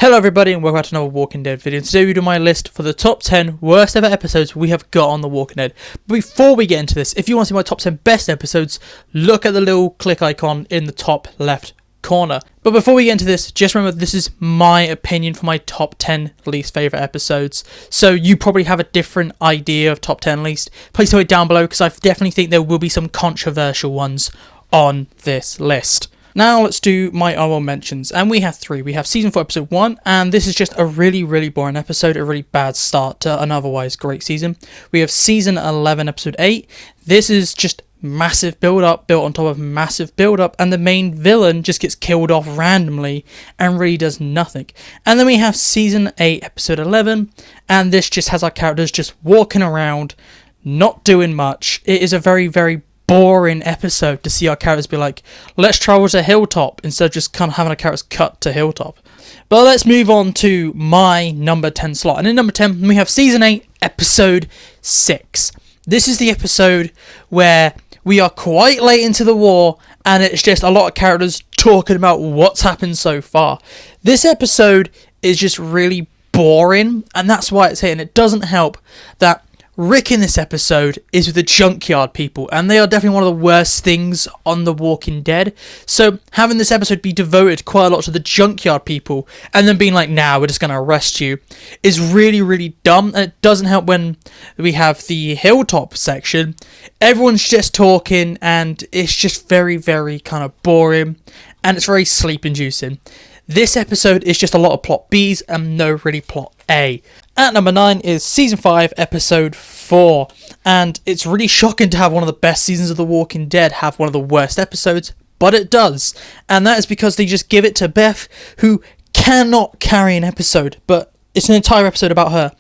Hello everybody and welcome back to another Walking Dead video. Today we do my list for the top 10 worst ever episodes we have got on The Walking Dead. But before we get into this, if you want to see my top 10 best episodes, look at the little click icon in the top left corner. But before we get into this, just remember this is my opinion for my top 10 least favourite episodes. So you probably have a different idea of top 10 least. Please tell it down below because I definitely think there will be some controversial ones on this list. Now let's do my honorable mentions, and we have three. We have season 4 episode 1, and this is just a really boring episode, a really bad start to an otherwise great season. We have season 11 episode 8. This is just massive build up built on top of massive build up, and the main villain just gets killed off randomly and really does nothing. And then we have season 8 episode 11, and this just has our characters just walking around not doing much. It is a very boring episode to see our characters be like, let's travel to Hilltop, instead of just kind of having our characters cut to Hilltop. But let's move on to my number 10 slot. And in number 10, we have season 8, episode 6. This is the episode where we are quite late into the war, and it's just a lot of characters talking about what's happened so far. This episode is just really boring, and that's why it's here. And it doesn't help that Rick in this episode is with the junkyard people, and they are definitely one of the worst things on The Walking Dead. So having this episode be devoted quite a lot to the junkyard people and then being like, nah, we're just going to arrest you, is really dumb. And it doesn't help when we have the Hilltop section. Everyone's just talking and it's just very kind of boring, and it's very sleep inducing. This episode is just a lot of plot B's and no really plot A. At number 9 is season 5 episode 4, and it's really shocking to have one of the best seasons of The Walking Dead have one of the worst episodes, but it does, and that is because they just give it to Beth, who cannot carry an episode, but it's an entire episode about her.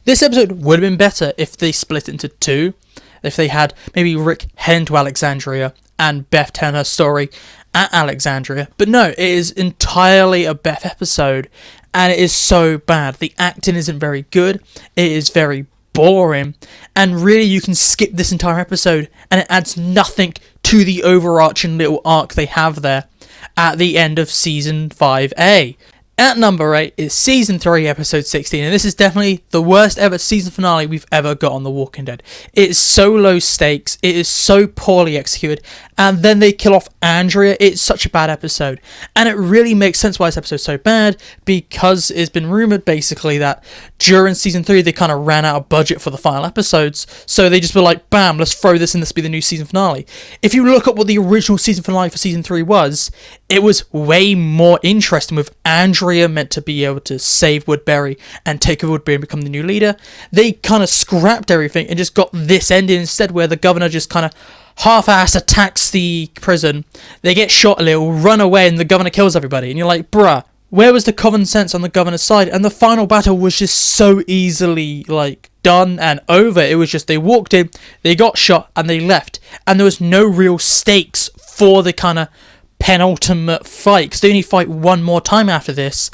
This episode would have been better if they split it into two, if they had maybe Rick heading to Alexandria and Beth telling her story at Alexandria, but no, it is entirely a Beth episode, and it is so bad. The acting isn't very good, it is very boring, and really you can skip this entire episode and it adds nothing to the overarching little arc they have there at the end of season 5A. At number 8 is season 3 episode 16, and this is definitely the worst ever season finale we've ever got on The Walking Dead. It is so low stakes, it is so poorly executed, and then they kill off Andrea. It's such a bad episode, and it really makes sense why this episode's so bad, because it's been rumoured basically that during season 3 they kind of ran out of budget for the final episodes, so they just were like, bam, let's throw this in, this will be the new season finale. If you look at what the original season finale for season 3 was, it was way more interesting, with Andrea meant to be able to save Woodbury and take over Woodbury and become the new leader. They kind of scrapped everything and just got this ending instead, where the governor just kind of half-ass attacks the prison. They get shot a little, run away, and the governor kills everybody. And you're like, bruh, where was the common sense on the governor's side? And the final battle was just so easily, done and over. It was just they walked in, they got shot, and they left. And there was no real stakes for the kind of penultimate fight, because they only fight one more time after this.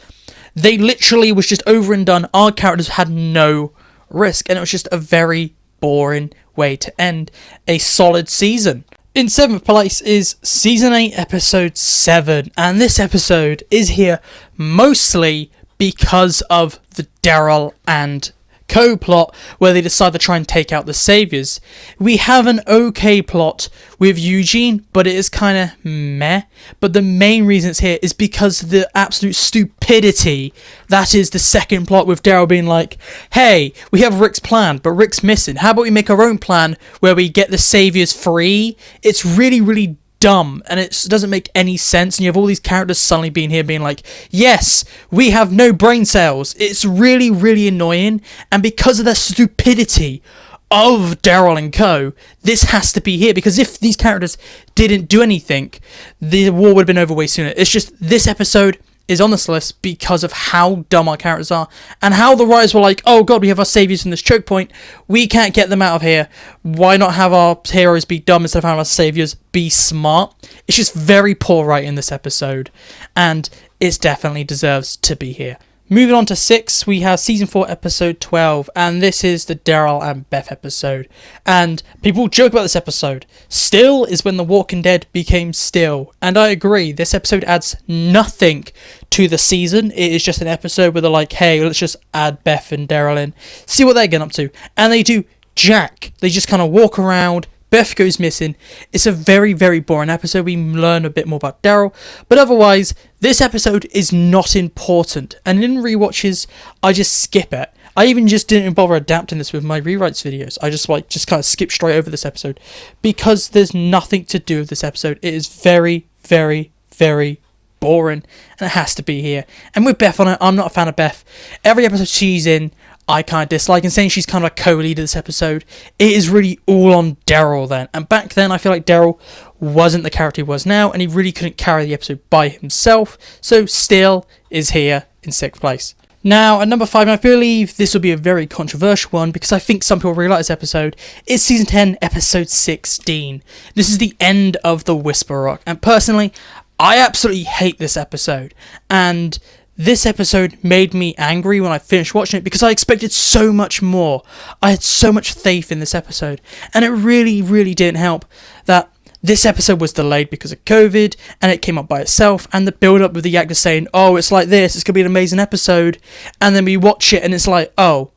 They literally was just over and done. Our characters had no risk, and it was just a very boring way to end a solid season. In 7th place is season 8 episode 7, and this episode is here mostly because of the Daryl and Co plot, where they decide to try and take out the Saviors. We have an okay plot with Eugene, but it is kind of meh. But the main reason it's here is because of the absolute stupidity that is the second plot, with Daryl being like, hey, we have Rick's plan, but Rick's missing. How about we make our own plan where we get the Saviors free? It's really dumb, and it doesn't make any sense, and you have all these characters suddenly being here being like, yes, we have no brain cells. It's really annoying, and because of the stupidity of Daryl and Co, this has to be here, because if these characters didn't do anything, the war would have been over way sooner. It's just this episode is on this list because of how dumb our characters are, and how the writers were like, oh god, we have our saviors in this choke point, we can't get them out of here, why not have our heroes be dumb instead of having our saviors be smart? It's just very poor writing in this episode, and it definitely deserves to be here. Moving on to 6, we have season 4, episode 12, and this is the Daryl and Beth episode. And people joke about this episode. Still is when The Walking Dead became still. And I agree, this episode adds nothing to the season. It is just an episode where they're like, hey, let's just add Beth and Daryl in, see what they're getting up to. And they do jack. They just kind of walk around. Beth goes missing. It's a very, very boring episode. We learn a bit more about Daryl, but otherwise, this episode is not important. And in rewatches, I just skip it. I even just didn't bother adapting this with my rewrites videos. I just kind of skip straight over this episode because there's nothing to do with this episode. It is very, very, very boring, and it has to be here. And with Beth on it, I'm not a fan of Beth. Every episode she's in, I kind of dislike, and saying she's kind of a co-leader this episode, it is really all on Daryl then. And back then, I feel like Daryl wasn't the character he was now, and he really couldn't carry the episode by himself, so still is here in 6th place. Now, at number 5, and I believe this will be a very controversial one, because I think some people really like this episode, is Season 10, Episode 16. This is the end of the Whisper Rock, and personally, I absolutely hate this episode, and this episode made me angry when I finished watching it because I expected so much more. I had so much faith in this episode, and it really, really didn't help that this episode was delayed because of COVID, and it came up by itself, and the build-up with the actors saying, oh, it's like this, it's going to be an amazing episode, and then we watch it, and it's like, oh,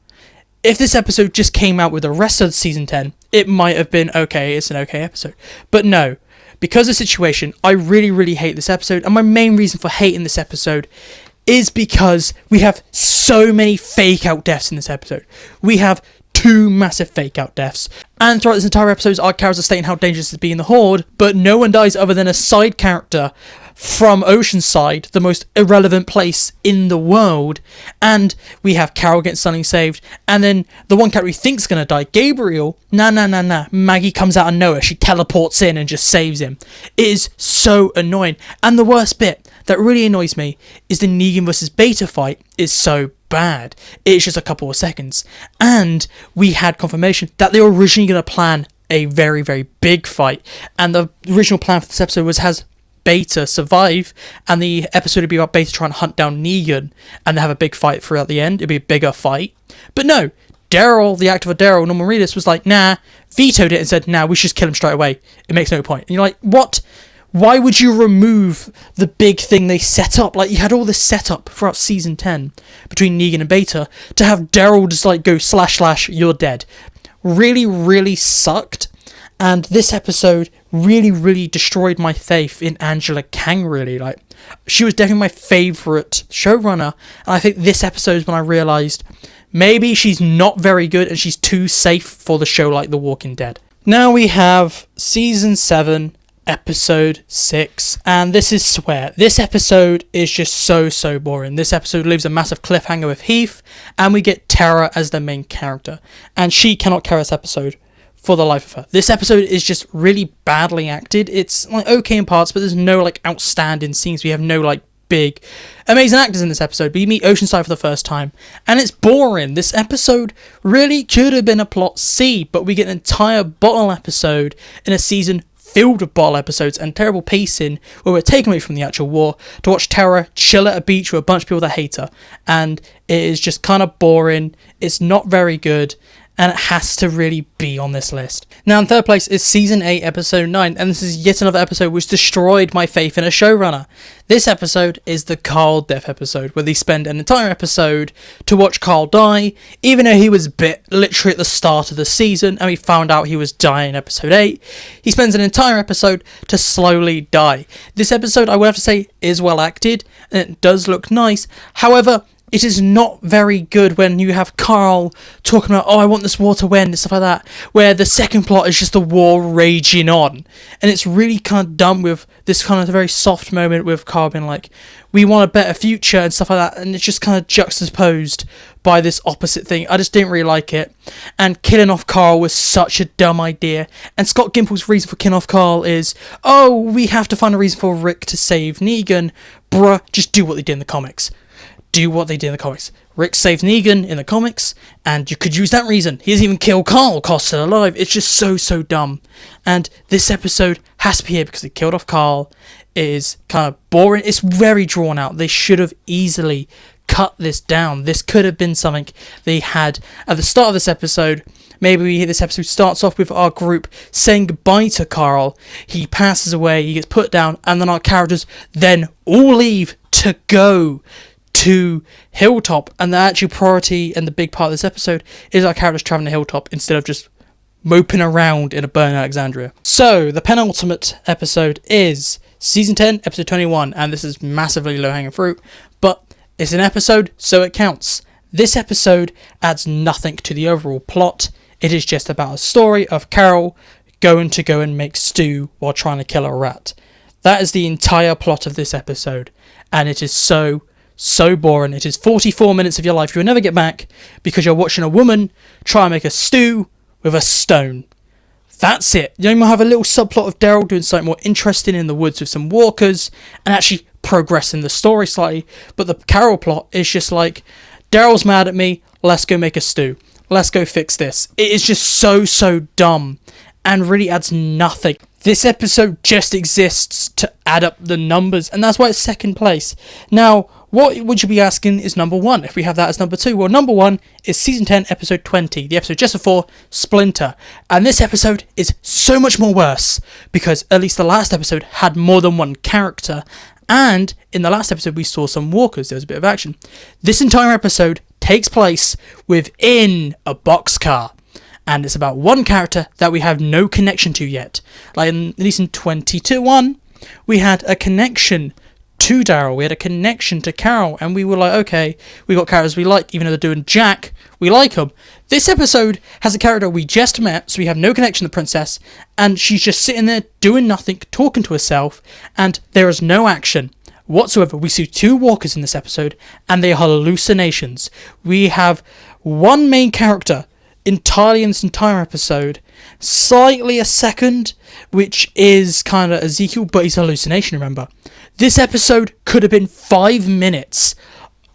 if this episode just came out with the rest of Season 10, it might have been okay, it's an okay episode. But no, because of the situation, I really, really hate this episode, and my main reason for hating this episode is because we have so many fake out deaths in this episode. We have 2 massive fake out deaths. And throughout this entire episode, our characters are stating how dangerous it is to be in the Horde, but no one dies other than a side character from Oceanside, the most irrelevant place in the world. And we have Carol getting suddenly saved, and then the one character we think's gonna die, Gabriel, nah, Maggie comes out of nowhere, she teleports in and just saves him. It is so annoying. And the worst bit that really annoys me is the Negan versus Beta fight is so bad. It's just a couple of seconds. And we had confirmation that they were originally going to plan a very, very big fight. And the original plan for this episode was has Beta survive, and the episode would be about Beta trying to hunt down Negan, and they have a big fight throughout the end. It'd be a bigger fight. But no, Daryl, the actor for Daryl, Norman Reedus, was like, nah, vetoed it and said, nah, we should just kill him straight away. It makes no point. And you're like, what? Why would you remove the big thing they set up? Like, you had all this setup throughout Season 10 between Negan and Beta to have Daryl just, like, go / you're dead. Really, really sucked. And this episode really, really destroyed my faith in Angela Kang, really. Like, she was definitely my favourite showrunner. And I think this episode is when I realised maybe she's not very good and she's too safe for the show like The Walking Dead. Now we have Season 7, Episode 6, and this is Swear. This episode is just so boring. This episode leaves a massive cliffhanger with Heath, and we get Tara as the main character, and she cannot carry this episode for the life of her. This episode is just really badly acted. It's like okay in parts, but there's no like outstanding scenes. We have no like big amazing actors in this episode, but you meet Oceanside for the first time, and it's boring. This episode really could have been a plot C, but we get an entire bottle episode in a season filled with bottle episodes and terrible pacing where we're taken away from the actual war to watch Tara chill at a beach with a bunch of people that hate her, and it is just kind of boring. It's not very good, and it has to really be on this list. Now in 3rd place is Season 8, Episode 9, and this is yet another episode which destroyed my faith in a showrunner. This episode is the Carl death episode, where they spend an entire episode to watch Carl die, even though he was bit literally at the start of the season, and we found out he was dying in Episode 8. He spends an entire episode to slowly die. This episode, I would have to say, is well acted, and it does look nice. However, it is not very good when you have Carl talking about, oh, I want this war to win, and stuff like that, where the second plot is just the war raging on. And it's really kind of done with this kind of very soft moment with Carl being like, we want a better future and stuff like that, and it's just kind of juxtaposed by this opposite thing. I just didn't really like it. And killing off Carl was such a dumb idea. And Scott Gimple's reason for killing off Carl is, oh, we have to find a reason for Rick to save Negan. Bruh, just do what they did in the comics. Do what they did in the comics. Rick saves Negan in the comics, and you could use that reason. He doesn't even kill Carl. Carl's still alive. It's just so dumb. And this episode has to be here because they killed off Carl. It is kind of boring. It's very drawn out. They should have easily cut this down. This could have been something they had at the start of this episode. Maybe this episode starts off with our group saying goodbye to Carl. He passes away, he gets put down, and then our characters then all leave to go to Hilltop. And the actual priority and the big part of this episode is our characters traveling to Hilltop instead of just moping around in a burnt Alexandria. So, the penultimate episode is Season 10, Episode 21, and this is massively low-hanging fruit, but it's an episode, so it counts. This episode adds nothing to the overall plot. It is just about a story of Carol going to go and make stew while trying to kill a rat. That is the entire plot of this episode, and it is so boring. It is 44 minutes of your life you'll never get back because you're watching a woman try and make a stew with a stone. That's it. You might have a little subplot of Daryl doing something more interesting in the woods with some walkers and actually progressing the story slightly, but the Carol plot is just like, Daryl's mad at me, let's go make a stew. Let's go fix this. It is just so dumb and really adds nothing. This episode just exists to add up the numbers, and that's why it's second place. Now, what would you be asking is number one if we have that as number two? Well, number one is Season 10, Episode 20, the episode just before Splinter. And this episode is so much more worse because at least the last episode had more than one character. And in the last episode, we saw some walkers. There was a bit of action. This entire episode takes place within a boxcar. And it's about one character that we have no connection to yet. Like, at least in 22-1, we had a connection to Daryl. We had a connection to Carol. And we were like, okay, we got characters we like. Even though they're doing Jack, we like them. This episode has a character we just met, so we have no connection to the princess. And she's just sitting there doing nothing, talking to herself. And there is no action whatsoever. We see two walkers in this episode, and they are hallucinations. We have one main character entirely in this entire episode, slightly a second, which is kind of Ezekiel, but he's a hallucination, remember. This episode could have been 5 minutes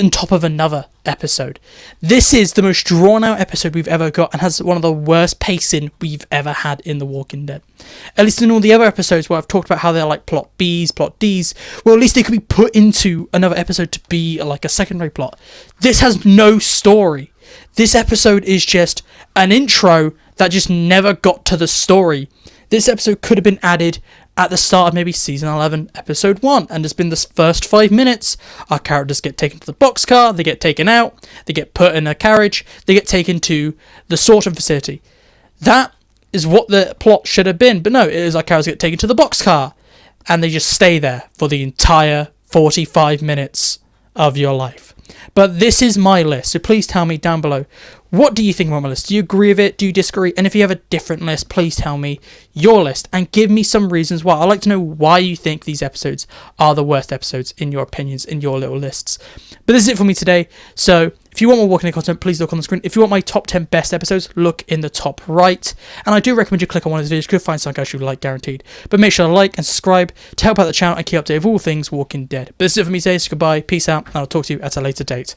on top of another episode. This is the most drawn out episode we've ever got and has one of the worst pacing we've ever had in The Walking Dead. At least in all the other episodes where I've talked about how they're like plot B's, plot D's, well, at least they could be put into another episode to be like a secondary plot. This has no story. This episode is just an intro that just never got to the story. This episode could have been added at the start of maybe Season 11, Episode 1, and it's been the first 5 minutes. Our characters get taken to the boxcar, they get taken out, they get put in a carriage, they get taken to the sorting facility. That is what the plot should have been, but no, it is our characters get taken to the boxcar, and they just stay there for the entire 45 minutes of your life. But this is my list, so please tell me down below, what do you think about my list? Do you agree with it? Do you disagree? And if you have a different list, please tell me your list and give me some reasons why. I'd like to know why you think these episodes are the worst episodes in your opinions, in your little lists. But this is it for me today. So if you want more Walking Dead content, please look on the screen. If you want my top 10 best episodes, look in the top right. And I do recommend you click on one of these videos. You could find something else you like, guaranteed. But make sure to like and subscribe to help out the channel and keep up to date with all things Walking Dead. But this is it for me today. So goodbye, peace out, and I'll talk to you at a later date.